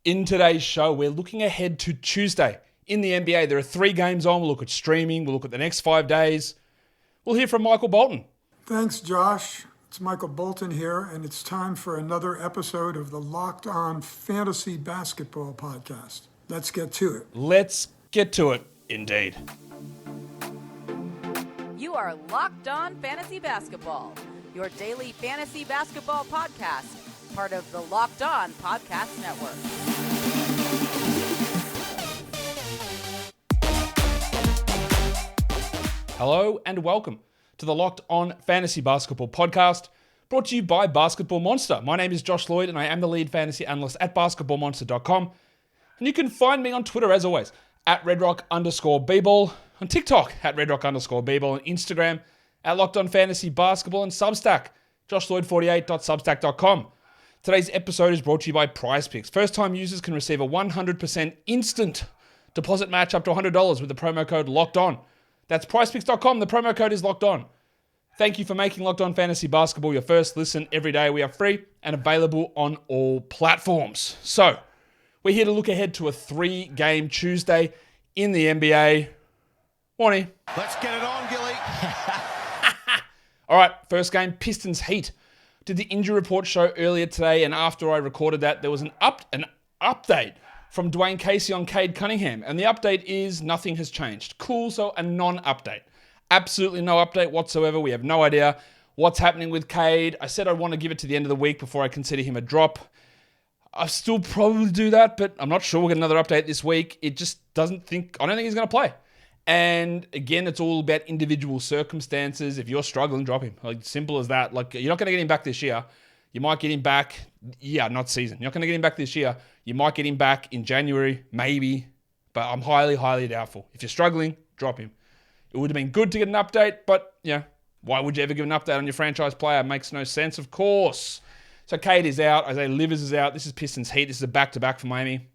In today's show, we're looking ahead to Tuesday in the NBA. There are 3 games on. We'll look at streaming. We'll look at the next 5 days. We'll hear from Michael Bolton. Thanks, Josh. It's Michael Bolton here, and it's time for another episode of the Locked On Fantasy Basketball Podcast. Let's get to it. Let's get to it, indeed. You are Locked On Fantasy Basketball, your daily fantasy basketball podcast, part of the Locked On Podcast Network. Hello and welcome to the Locked On Fantasy Basketball Podcast, brought to you by Basketball Monster. My name is Josh Lloyd, and I am the lead fantasy analyst at basketballmonster.com. And you can find me on Twitter, as always, at redrock_bball, on TikTok, at redrock_bball, on Instagram, at Locked On Fantasy Basketball, and Substack, joshloyd48.substack.com. Today's episode is brought to you by PrizePicks. First-time users can receive a 100% instant deposit match up to $100 with the promo code LOCKEDON. That's PrizePicks.com. The promo code is LOCKEDON. Thank you for making Locked On Fantasy Basketball your first listen every day. We are free and available on all platforms. So, we're here to look ahead to a 3-game Tuesday in the NBA. Morning. Let's get it on, Gilly. All right, first game, Pistons Heat. Did the injury report show earlier today, and after I recorded that, there was an update from Dwayne Casey on Cade Cunningham, and the update is nothing has changed. Cool, so a non-update. Absolutely no update whatsoever. We have no idea what's happening with Cade. I said I'd want to give it to the end of the week before I consider him a drop. I still probably do that, but I'm not sure we'll get another update this week. I don't think he's going to play. And again, it's all about individual circumstances. If you're struggling, drop him. Like, simple as that. Like, you're not going to get him back this year. You might get him back, not season. You're not going to get him back this year. You might get him back in January, maybe. But I'm highly, highly doubtful. If you're struggling, drop him. It would have been good to get an update, but, why would you ever give an update on your franchise player? It makes no sense, of course. So Cade is out. Isaiah Livers is out. This is Pistons Heat. This is a back-to-back for Miami.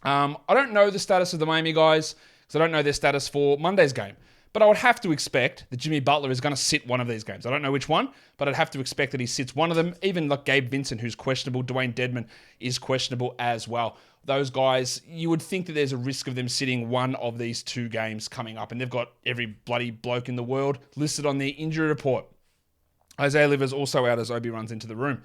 I don't know the status of the Miami guys, because I don't know their status for Monday's game. But I would have to expect that Jimmy Butler is going to sit one of these games. I don't know which one, but I'd have to expect that he sits one of them. Even like Gabe Vincent, who's questionable. Dwayne Dedmon is questionable as well. Those guys, you would think that there's a risk of them sitting one of these 2 games coming up. And they've got every bloody bloke in the world listed on their injury report. Isaiah Livers also out as Obi runs into the room.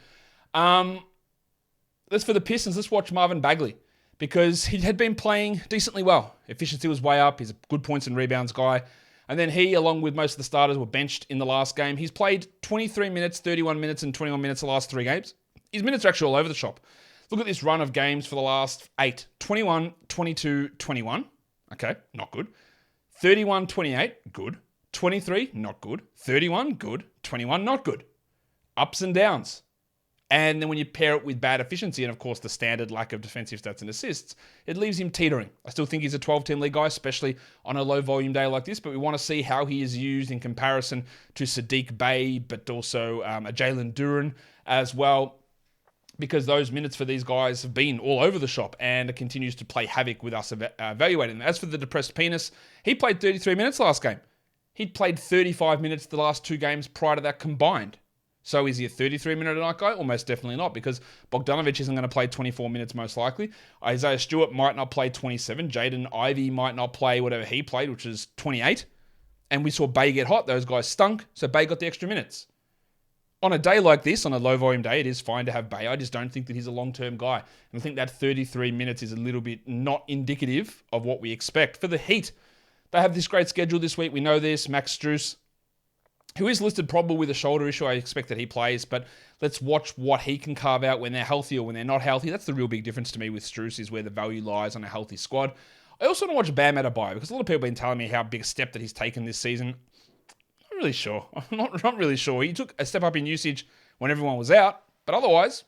That's for the Pistons. Let's watch Marvin Bagley, because he had been playing decently well. Efficiency was way up. He's a good points and rebounds guy. And then he, along with most of the starters, were benched in the last game. He's played 23 minutes, 31 minutes, and 21 minutes the last 3 games. His minutes are actually all over the shop. Look at this run of games for the last 8. 21, 22, 21. Okay, not good. 31, 28, good. 23, not good. 31, good. 21, not good. Ups and downs. And then when you pair it with bad efficiency and, of course, the standard lack of defensive stats and assists, it leaves him teetering. I still think he's a 12-team league guy, especially on a low-volume day like this, but we want to see how he is used in comparison to Sadiq Bey, but also a Jalen Duren as well, because those minutes for these guys have been all over the shop, and it continues to play havoc with us evaluating them. As for the depressed penis, he played 33 minutes last game. He'd played 35 minutes the last 2 games prior to that combined. So is he a 33-minute-a-night guy? Almost definitely not, because Bogdanovic isn't going to play 24 minutes most likely. Isaiah Stewart might not play 27. Jaden Ivey might not play whatever he played, which is 28. And we saw Bey get hot. Those guys stunk, so Bey got the extra minutes. On a day like this, on a low-volume day, it is fine to have Bey. I just don't think that he's a long-term guy. And I think that 33 minutes is a little bit not indicative of what we expect. For the Heat, they have this great schedule this week. We know this. Max Strus, who is listed probable with a shoulder issue. I expect that he plays, but let's watch what he can carve out when they're healthy or when they're not healthy. That's the real big difference to me with Strus, is where the value lies on a healthy squad. I also want to watch Bam Adebayo, because a lot of people have been telling me how big a step that he's taken this season. Not really sure. I'm not really sure. He took a step up in usage when everyone was out, but otherwise,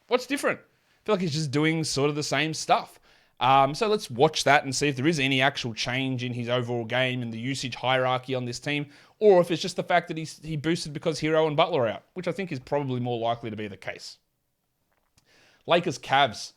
what's different? I feel like he's just doing sort of the same stuff. So let's watch that and see if there is any actual change in his overall game and the usage hierarchy on this team, or if it's just the fact that he boosted because Hero and Butler are out, which I think is probably more likely to be the case. Lakers-Cavs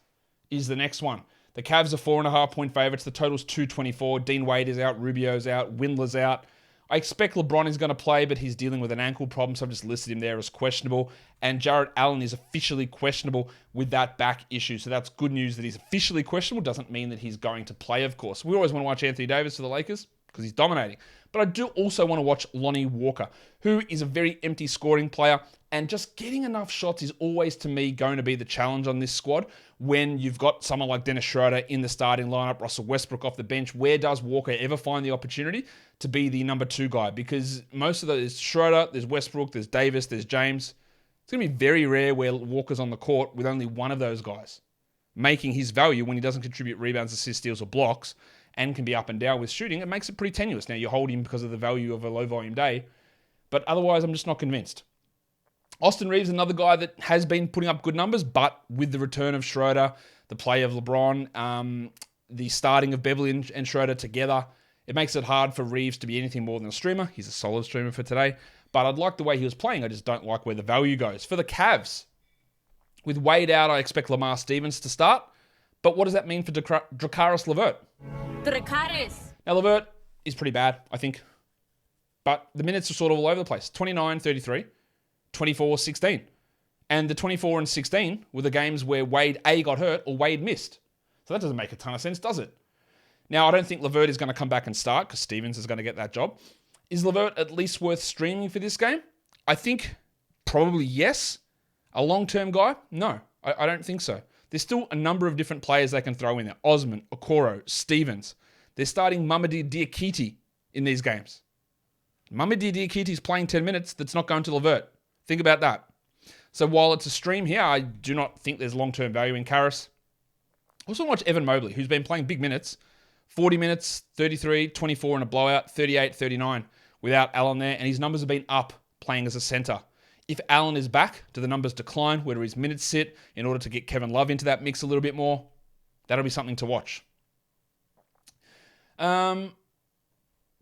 is the next one. The Cavs are 4.5-point favorites. The total's 224. Dean Wade is out. Rubio's out. Windler's out. I expect LeBron is going to play, but he's dealing with an ankle problem, so I've just listed him there as questionable. And Jarrett Allen is officially questionable with that back issue. So that's good news that he's officially questionable. Doesn't mean that he's going to play, of course. We always want to watch Anthony Davis for the Lakers because he's dominating. But I do also want to watch Lonnie Walker, who is a very empty scoring player. And just getting enough shots is always, to me, going to be the challenge on this squad. When you've got someone like Dennis Schroeder in the starting lineup, Russell Westbrook off the bench, where does Walker ever find the opportunity to be the number 2 guy? Because most of those, Schroeder, there's Westbrook, there's Davis, there's James. It's going to be very rare where Walker's on the court with only one of those guys making his value when he doesn't contribute rebounds, assists, steals, or blocks, and can be up and down with shooting. It makes it pretty tenuous. Now, you hold him because of the value of a low-volume day, but otherwise, I'm just not convinced. Austin Reeves, another guy that has been putting up good numbers, but with the return of Schroeder, the play of LeBron, the starting of Beverly and Schroeder together, it makes it hard for Reeves to be anything more than a streamer. He's a solid streamer for today, but I'd like the way he was playing. I just don't like where the value goes. For the Cavs, with Wade out, I expect Lamar Stevens to start, but what does that mean for Caris LeVert? Now, LeVert is pretty bad, I think, but the minutes are sort of all over the place. 29, 33. 24, 16. And the 24 and 16 were the games where Wade A got hurt or Wade missed. So that doesn't make a ton of sense, does it? Now, I don't think LeVert is going to come back and start because Stevens is going to get that job. Is LeVert at least worth streaming for this game? I think probably yes. A long-term guy? No, I don't think so. There's still a number of different players they can throw in there. Osman, Okoro, Stevens. They're starting Mamadi Diakite in these games. Mamadi Diakite is playing 10 minutes. That's not going to LeVert. Think about that. So while it's a stream here, I do not think there's long-term value in Caris. Also watch Evan Mobley, who's been playing big minutes. 40 minutes, 33, 24 in a blowout, 38, 39 without Allen there. And his numbers have been up playing as a center. If Allen is back, do the numbers decline? Where do his minutes sit in order to get Kevin Love into that mix a little bit more? That'll be something to watch.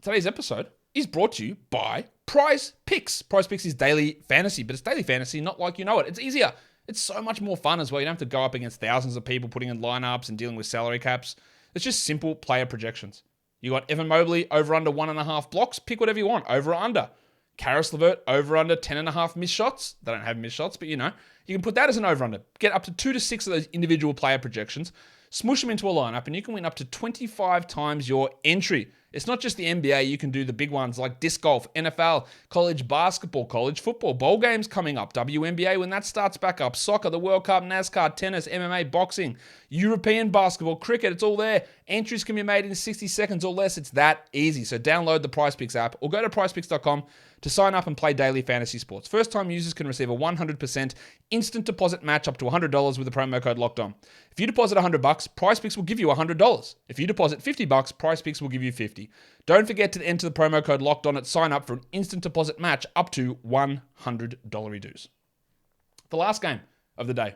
Today's episode is brought to you by PrizePicks. PrizePicks is daily fantasy, but it's daily fantasy not like you know it. It's easier. It's so much more fun as well. You don't have to go up against thousands of people putting in lineups and dealing with salary caps. It's just simple player projections. You got Evan Mobley over under 1.5 blocks. Pick whatever you want, over or under. Caris LeVert over under 10.5 missed shots. They don't have missed shots, but you know. You can put that as an over under. Get up to 2 to 6 of those individual player projections. Smush them into a lineup and you can win up to 25 times your entry. It's not just the NBA. You can do the big ones like disc golf, NFL, college basketball, college football, bowl games coming up, WNBA when that starts back up, soccer, the World Cup, NASCAR, tennis, MMA, boxing, European basketball, cricket. It's all there. Entries can be made in 60 seconds or less. It's that easy. So download the PrizePicks app or go to PrizePicks.com to sign up and play daily fantasy sports. First-time users can receive a 100% instant deposit match up to $100 with the promo code LOCKEDON. If you deposit $100, PrizePicks will give you $100. If you deposit $50, PrizePicks will give you $50. Don't forget to enter the promo code LOCKEDON at sign up for an instant deposit match up to $100 dues. The last game of the day,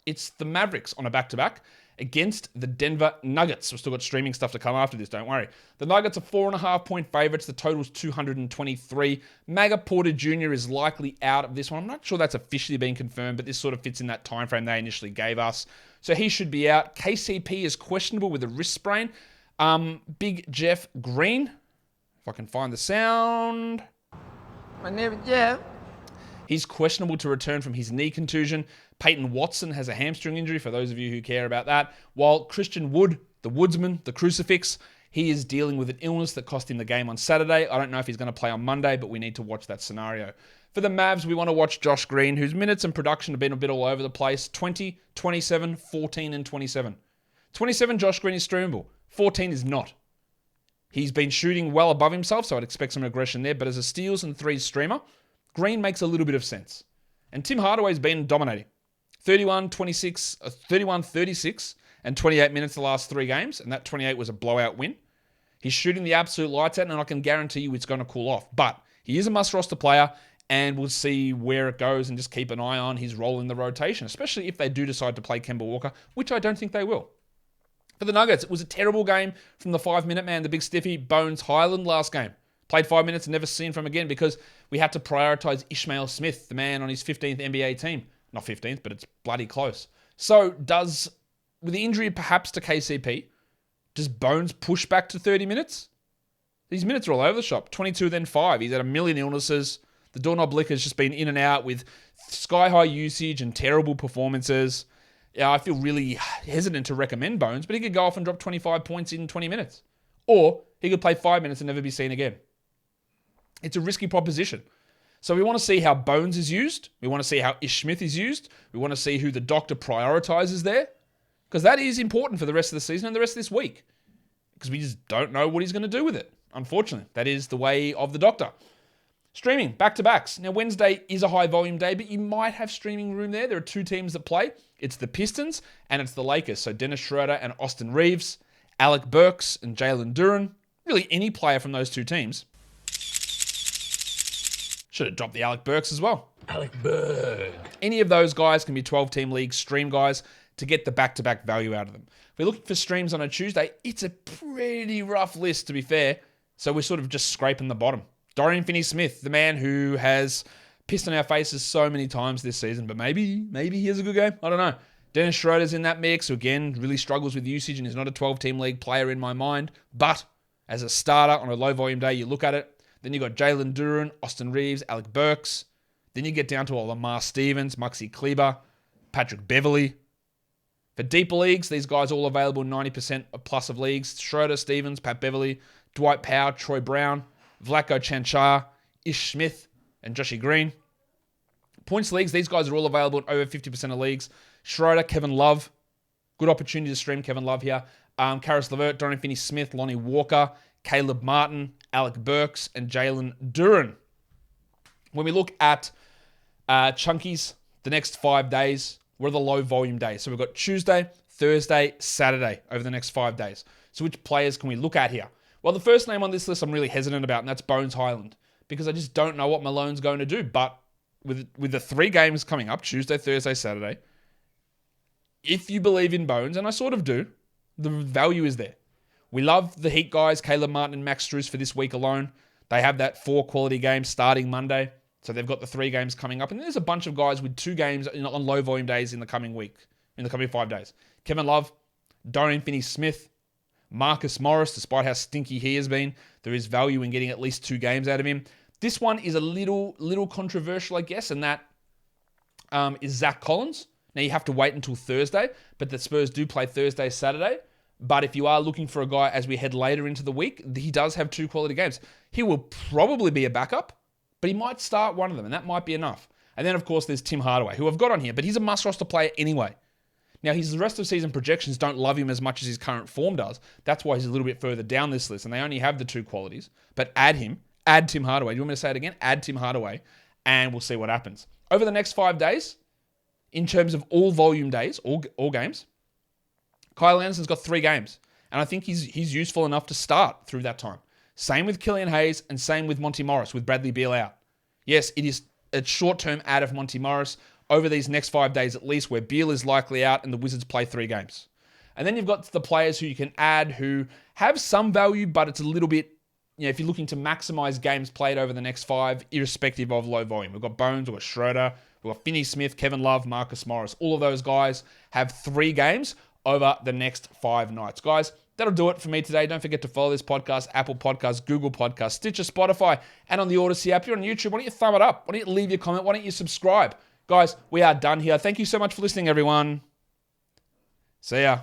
it's the Mavericks on a back-to-back against the Denver Nuggets. We've still got streaming stuff to come after this, don't worry. The Nuggets are 4.5-point favorites. The total's 223. Maga Porter Jr. is likely out of this one. I'm not sure that's officially been confirmed, but this sort of fits in that time frame they initially gave us. So he should be out. KCP is questionable with a wrist sprain. Big Jeff Green, if I can find the sound. My name is Jeff. He's questionable to return from his knee contusion. Peyton Watson has a hamstring injury, for those of you who care about that. While Christian Wood, the woodsman, the crucifix, he is dealing with an illness that cost him the game on Saturday. I don't know if he's going to play on Monday, but we need to watch that scenario. For the Mavs, we want to watch Josh Green, whose minutes and production have been a bit all over the place. 20, 27, 14, and 27. 27, Josh Green is streamable. 14 is not. He's been shooting well above himself, so I'd expect some aggression there. But as a steals and threes streamer, Green makes a little bit of sense. And Tim Hardaway's been dominating. 31, 26, 31, 36, and 28 minutes the last 3 games, and that 28 was a blowout win. He's shooting the absolute lights out, and I can guarantee you it's going to cool off. But he is a must-roster player, and we'll see where it goes and just keep an eye on his role in the rotation, especially if they do decide to play Kemba Walker, which I don't think they will. For the Nuggets, it was a terrible game from the 5-minute man, the big stiffy, Bones Highland last game. Played 5 minutes and never seen from him again because we had to prioritize Ishmael Smith, the man on his 15th NBA team. Not 15th, but it's bloody close. So with the injury perhaps to KCP, does Bones push back to 30 minutes? These minutes are all over the shop. 22, then 5. He's had a million illnesses. The doorknob licker's just been in and out with sky-high usage and terrible performances. Yeah, I feel really hesitant to recommend Bones, but he could go off and drop 25 points in 20 minutes. Or he could play 5 minutes and never be seen again. It's a risky proposition. So we want to see how Bones is used. We want to see how Ish Smith is used. We want to see who the doctor prioritizes there. Because that is important for the rest of the season and the rest of this week. Because we just don't know what he's going to do with it. Unfortunately, that is the way of the doctor. Streaming, back-to-backs. Now, Wednesday is a high-volume day, but you might have streaming room there. There are two teams that play. It's the Pistons and it's the Lakers. So Dennis Schroeder and Austin Reeves, Alec Burks and Jalen Duren. Really, any player from those two teams. Should have dropped the Alec Burks as well. Alec Burks. Any of those guys can be 12-team league stream guys to get the back-to-back value out of them. If we're looking for streams on a Tuesday, it's a pretty rough list, to be fair. So we're sort of just scraping the bottom. Dorian Finney-Smith, the man who has pissed on our faces so many times this season, but maybe he has a good game. I don't know. Dennis Schroeder's in that mix, who again really struggles with usage and is not a 12-team league player in my mind. But as a starter on a low-volume day, you look at it. Then you got Jalen Duren, Austin Reeves, Alec Burks. Then you get down to Lamar Stevens, Maxi Kleber, Patrick Beverley. For deeper leagues, these guys are all available 90% plus of leagues. Schroeder, Stevens, Pat Beverley, Dwight Powell, Troy Brown, Vlatko Chanchar, Ish Smith, and Joshy Green. Points leagues, these guys are all available in over 50% of leagues. Schroeder, Kevin Love. Good opportunity to stream Kevin Love here. Caris LeVert, Dorian Finney-Smith, Lonnie Walker, Caleb Martin, Alec Burks, and Jalen Duren. When we look at chunkies, the next 5 days, what are the low volume days? So we've got Tuesday, Thursday, Saturday over the next 5 days. So which players can we look at here? Well, the first name on this list I'm really hesitant about, and that's Bones Highland, because I just don't know what Malone's going to do. But with the 3 games coming up, Tuesday, Thursday, Saturday, if you believe in Bones, and I sort of do, the value is there. We love the Heat guys, Caleb Martin and Max Strus for this week alone. They have that 4 quality games starting Monday, so they've got the 3 games coming up. And there's a bunch of guys with 2 games on low volume days in the coming week, in the coming 5 days. Kevin Love, Dorian Finney-Smith, Marcus Morris, despite how stinky he has been, there is value in getting at least 2 games out of him. This one is a little controversial, I guess, and that is Zach Collins. Now, you have to wait until Thursday, but the Spurs do play Thursday, Saturday. But if you are looking for a guy as we head later into the week, he does have 2 quality games. He will probably be a backup, but he might start one of them, and that might be enough. And then, of course, there's Tim Hardaway, who I've got on here, but he's a must-roster player anyway. Now, his rest of season projections don't love him as much as his current form does. That's why he's a little bit further down this list, and they only have the 2 qualities. But add Tim Hardaway. Do you want me to say it again? Add Tim Hardaway, and we'll see what happens. Over the next 5 days, in terms of all volume days, all games, Kyle Anderson's got 3 games, and I think he's useful enough to start through that time. Same with Killian Hayes, and same with Monty Morris, with Bradley Beal out. Yes, it is a short-term add of Monty Morris over these next 5 days at least, where Beal is likely out and the Wizards play 3 games. And then you've got the players who you can add who have some value, but it's a little bit, if you're looking to maximize games played over the next 5, irrespective of low volume. We've got Bones, we've got Schroeder, we've got Finney-Smith, Kevin Love, Marcus Morris. All of those guys have 3 games over the next 5 nights. Guys, that'll do it for me today. Don't forget to follow this podcast, Apple Podcasts, Google Podcasts, Stitcher, Spotify, and on the Odyssey app. If you're on YouTube, why don't you thumb it up? Why don't you leave your comment? Why don't you subscribe? Guys, we are done here. Thank you so much for listening, everyone. See ya.